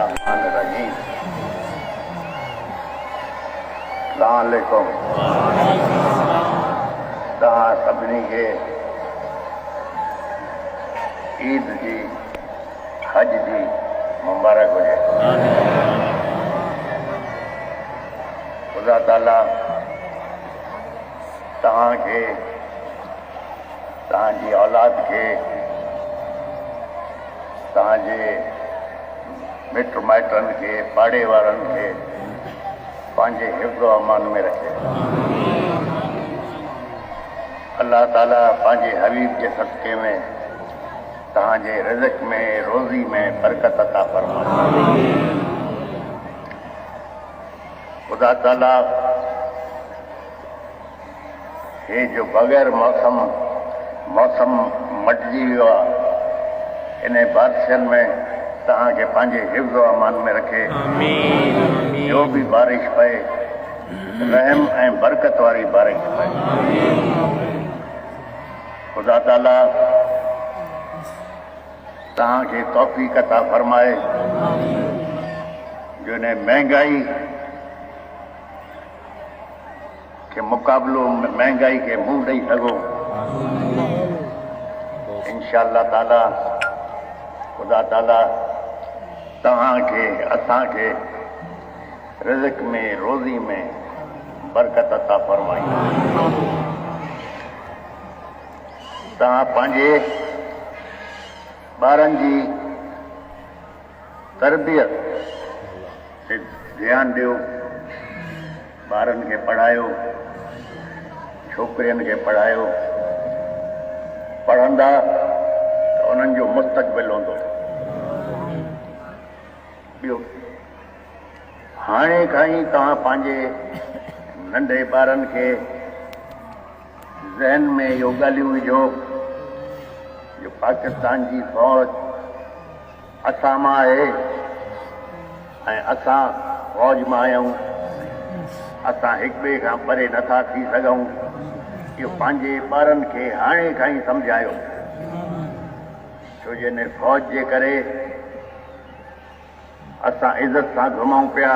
बिस्मिल्लाहिर्रहमानिर्रहीम। अस्सलाम वालेकुम। तव्हां सभिनी खे ईद जी हज जी मुबारक हुजे। ख़ुदा ताला तव्हांखे, तव्हांजी औलाद खे, तव्हांजे मिट माइटनि खे, पाड़े वारनि खे पंहिंजे हिफ़्ज़ अमान में रखे। अल्लाह ताला पंहिंजे हबीब जे सदक़े में तव्हांजे रिज़्क़ में, रोज़ी में बरकत अता फरमाए। ख़ुदा ताला हे जो बग़ैर मौसम मटिजी वियो आहे, इन बारिशनि में तव्हांखे पंहिंजे हिफ़्ज़ अमान में रखे। जो भी बारिश पए रहम ऐं बरकत वारी बारिश पए। ख़ुदा ताला तव्हांखे तौफ़ीक़ अता फरमाए जो इन महांगाई के मुक़ाबलो महंगाई के मुंह ॾेई सघो। इंशाअल्लाह ताला ख़ुदा ताला तव्हांखे, असांखे रिज़्क़ में, रोज़ी में बरकत अता फरमाई। तव्हां पंहिंजे ॿारनि जी तरबियत ते ध्यानु ॾियो। ॿारनि खे पढ़ायो, छोकिरियुनि खे पढ़ायो। पढ़ंदा त उन्हनि जो मुस्तक़बिल हूंदो। ॿियो, हाणे खां ई तव्हां पंहिंजे नंढे ॿारनि खे ज़हन में इहो ॻाल्हियूं विझो जो पाकिस्तान जी फ़ौज असां मां आहे ऐं असां फ़ौज मां आहियूं। असां हिक ॿिए खां परे नथा थी सघूं। इहो पंहिंजे ॿारनि खे हाणे खां ई सम्झायो, छो जो इन फ़ौज जे करे असां इज़त सां घुमूं पिया।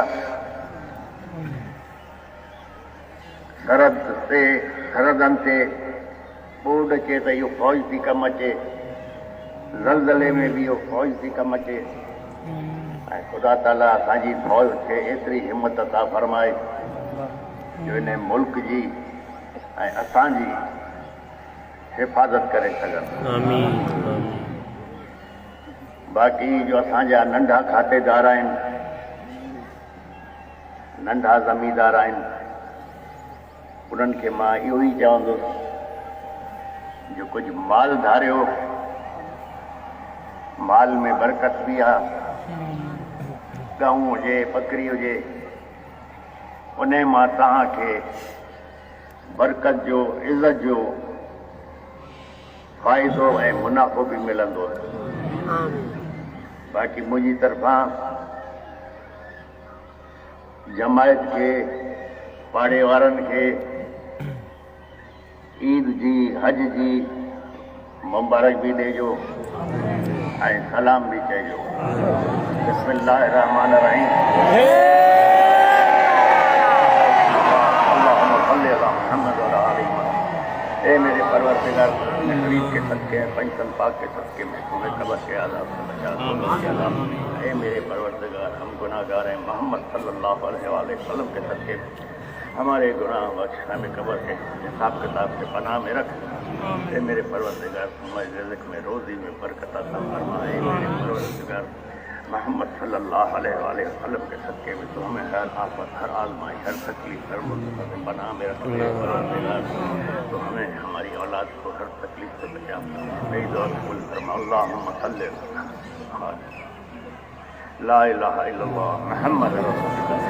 सरहदनि ते ॿोॾ अचे त इहो फ़ौज थी कमु अचे, ज़लज़ले में बि इहो फ़ौज थी कमु अचे। ऐं ख़ुदा ताला असांजी फ़ौज खे एतिरी हिमत अता फरमाए जो इन मुल्क जी ऐं असांजी हिफ़ाज़त करे सघनि। बाक़ी जो असांजा नंढा खातेदार आहिनि, नंढा ज़मींदार आहिनि, उन्हनि खे मां इहो ई चवंदुसि जो कुझु माल धारियो, माल में बरकत बि आहे। गऊं हुजे, बकरी हुजे, उन मां तव्हांखे बरकत जो, इज़त जो फ़ाइदो ऐं मुनाफ़ो बि मिलंदो। बाक़ी मुंहिंजी तरफ़ां जमायत खे, पाड़े वारनि खे ईद जी, हज जी मुबारक भी ॾिजो ऐं सलाम भी चइजो। बिस्मिल्लाहिर्रहमानिर्रहीम। ए मेरे परवरदिगार, नबीद के सदके, पंचतन पाक के सदके में तुम्हें कब्र के आज़ाब से बचा। ए मेरे परवरदिगार, हम गुनाहगार हैं, मोहम्मद सल्लल्लाहु अलैहि वसल्लम के सदके हमारे गुनाह बख्श, हमें कब्र के हिसाब किताब के पनाह में रख। ए मेरे परवरदिगार, हमारे रिज़्क़ में, रोज़ी में बरकत अता फरमा। ए मेरे परवरदिगार, मोहम्मद सल्लल्लाहु अलैहि वसल्लम के सदके में तो हमें हर आफत, हर आज़माइश, हर तकलीफ, हर मुसीबत से पनाह में रख। तो हमें, हमारी औलाद को हर तकलीफ से बचा। मेरी दुआ कबूल फरमा। अल्लाहुम्मा सल्लि ला इलाहा इल्लल्लाह मुहम्मद रसूलुल्लाह।